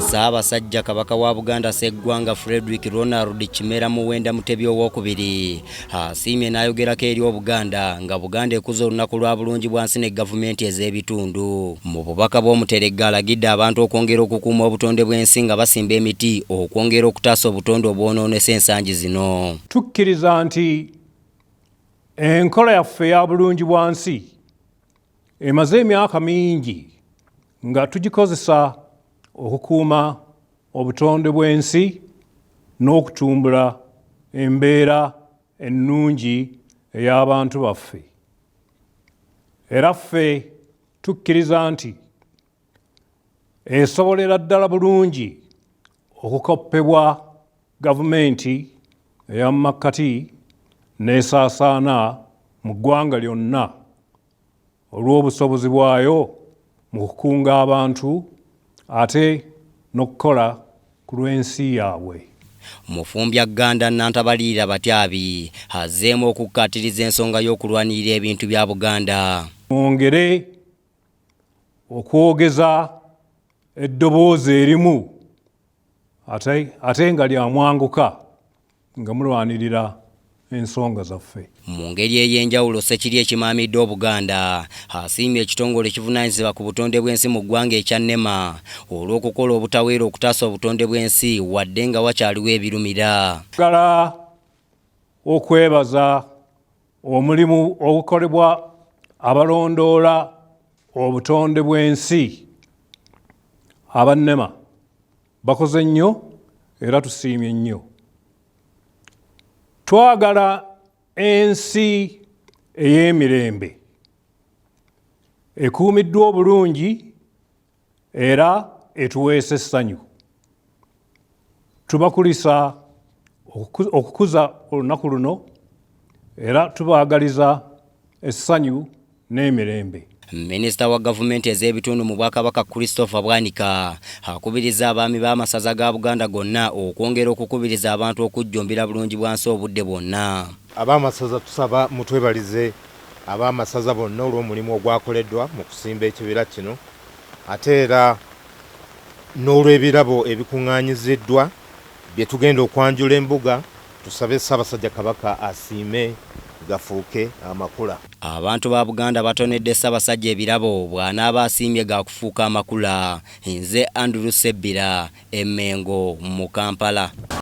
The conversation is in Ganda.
Ssaabasajja Kabaka wa Buganda Sseggwanga Frederick Ronald Kimera Muwenda Mutebi owookubiri asiimye n'ayogerako eri Obuganda nga Buganda ekuza olunaku lwa bulungi bwansi ne gavumenti ez'ebitundu. Mu bubaka bw'Omuteregga alagidde abantu okwongera okukuuma obutonde bw'ensi nga basimba emiti okwongera okutaasa obutonde obwonoonesa ensangi zino. Tukkiriza nti enkola yaffe eya bulungi bwansi emaze emyaka mingi nga tugikozesa okukuuma obutonde bw'ensi n'okutumbula embeera ennungi ey'abantu baffe. Era ffe tukkiriza nti esobolera ddala bulungi okukoppebwa gavumenti eya makkati n'esaasaana mu ggwanga lyonna olw'obusobozi bwayo mu kukunga abantu ate n'okukola ku lw'ensi yaabwe. Mufumbya Gganda Nantabaliira Batyabi azzeemu okukkaatiriza ensonga y'okulwanirira ebintu bya Buganda. Mwongere okwogeza eddoboozi erimu ate nga lya mwanguka nga mulwanirira ensonga zaffe. Mu ngeri ey'enjawulo Ssekiri ekimaamidde Obuganda asiimye ekitongole ekivunaanyizibwa ku butonde bw'ensi mu ggwanga ekya NEMA olw'okukola obutaweera okutaasa obutonde bw'ensi wadde nga wakyaliwo ebirumira. Njagala okwebaza omulimu ogukolebwa abalondoola obutonde bw'ensi aba NEMA. Bakoze nnyo era tusiimye nnyo. Twagala ensi ey'emirembe ekuumiddwa obulungi era etuweesa essanyu. Tubakulisa okukuza olunaku luno era tubaagaliza essanyu n'emirembe. Minisita wa gavumenti ez'ebitundu mu Bwakabaka Christopher Bwanika akubiriza abaami b'amasaza ga Buganda gonna okwongera okukubiriza abantu okujjumbira bulungi bwansi obudde bwonna. Ab'amasaza tusaba mutwebalize ab'amasaza bonna olw'omulimu ogwakoleddwa mu kusimba ekibira kino ate era n'olw'ebirabo ebikuŋŋaanyiziddwa bye tugenda okwanjula embuga. Tusabe Ssaabasajja Kabaka asiime gafuuke amakula. Abantu ba Buganda batonedde Ssaabasajja ebirabo bw'anaaba asiimye ga kufuuka amakula. Nze Andrew Sebbira, Emmengo mu Kampala.